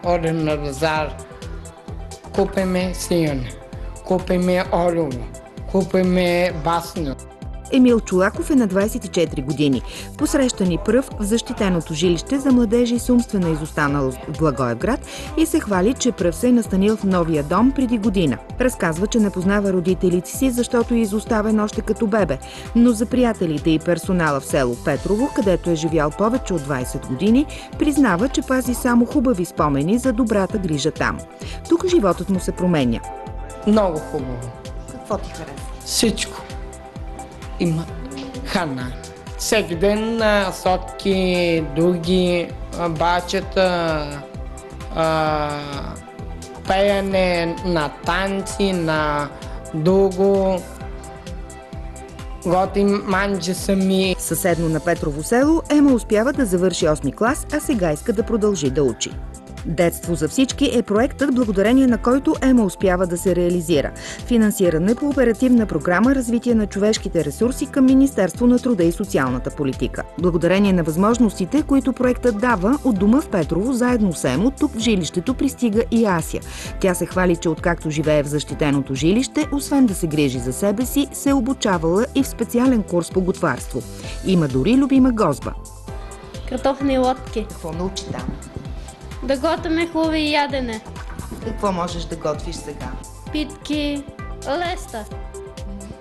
Одем на базар, купиме сирене, купиме олово, купиме басно. Емил Чолаков е на 24 години. Посреща ни пръв в защитеното жилище за младежи с умствена изостаналост в Благоевград и се хвали, че пръв се е настанил в новия дом преди година. Разказва, че не познава родителите си, защото е изоставен още като бебе. Но за приятелите и персонала в село Петрово, където е живял повече от 20 години, признава, че пази само хубави спомени за добрата грижа там. Тук животът му се променя. Много хубаво. Какво ти харесва? Всичко. Има храна. Всеки ден сотки, други бачета, пеене на танци, на друго. Готим манджи сами. Съседно на Петрово село Ема успява да завърши 8 клас, а сега иска да продължи да учи. Детство за всички е проектът, благодарение на който Ема успява да се реализира. Финансиране по оперативна програма Развитие на човешките ресурси към Министерство на труда и социалната политика. Благодарение на възможностите, които проектът дава, от дома в Петрово, заедно с Емо, тук в жилището пристига и Ася. Тя се хвали, че откакто живее в защитеното жилище, освен да се грижи за себе си, се е обучавала и в специален курс по готварство. Има дори любима гозба. Картофни лодки. Какво научи там? Да готвяме хубави ядене. Какво можеш да готвиш сега? Питки, леста,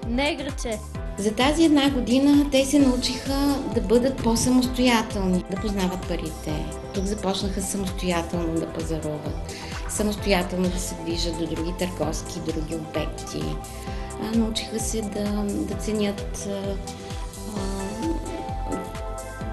негрече. За тази една година те се научиха да бъдат по-самостоятелни, да познават парите. Тук започнаха самостоятелно да пазаруват, самостоятелно да се движат до други търговски, други обекти. Научиха се да ценят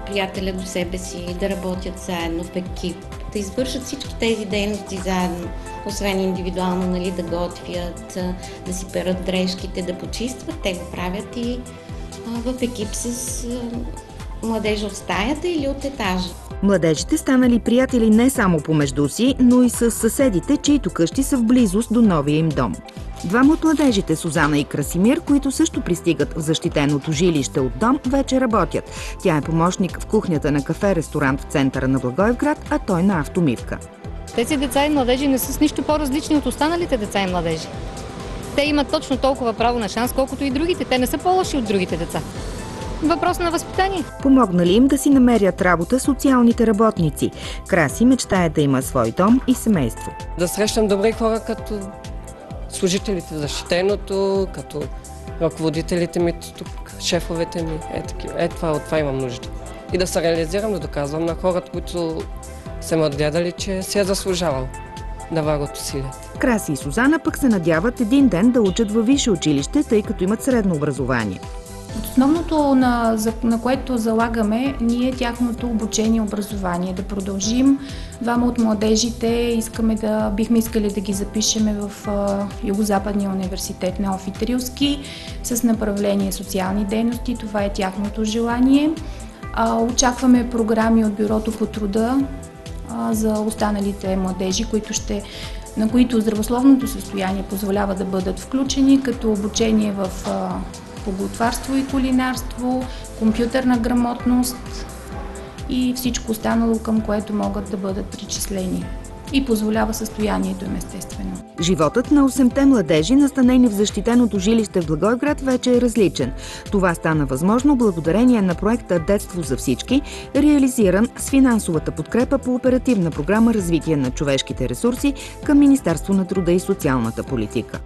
приятеля до себе си, да работят заедно в екип, да извършат всички тези дейности заедно, освен индивидуално, да готвят, да си перат дрежките, да почистват, те го правят и в екип с младежи от стаята или от етажа. Младежите станали приятели не само помежду си, но и с съседите, чието къщи са в близост до новия им дом. Двама от младежите, Сузана и Красимир, които също пристигат в защитеното жилище от дом, вече работят. Тя е помощник в кухнята на кафе-ресторант в центъра на Благоевград, а той на автомивка. Тези деца и младежи не са с нищо по-различни от останалите деца и младежи. Те имат точно толкова право на шанс, колкото и другите. Те не са по-лоши от другите деца. Въпрос на възпитание. Помогнали им да си намерят работа социалните работници. Краси мечтае да има свой дом и семейство. Да срещам добри хора като служителите в защитеното, като ръководителите ми тук, шефовете ми. От това имам нужда. И да се реализирам, да доказвам на хората, които са ме отгледали, че си е заслужавал да влагат усилията. Краси и Сузана пък се надяват един ден да учат във висше училище, тъй като имат средно образование. Основното, на което залагаме, ние тяхното обучение и образование. Да продължим. Двама от младежите бихме искали да ги запишеме в Югозападния университет Неофит Рилски с направление социални дейности. Това е тяхното желание. Очакваме програми от Бюрото по труда за останалите младежи, на които здравословното състояние позволява да бъдат включени, като обучение по готварство и кулинарство, компютърна грамотност и всичко останало, към което могат да бъдат причислени. И позволява състоянието им, естествено. Животът на 8-те младежи, настанени в защитеното жилище в Благоевград, вече е различен. Това стана възможно благодарение на проекта Детство за всички, реализиран с финансовата подкрепа по оперативна програма Развитие на човешките ресурси към Министерство на труда и социалната политика.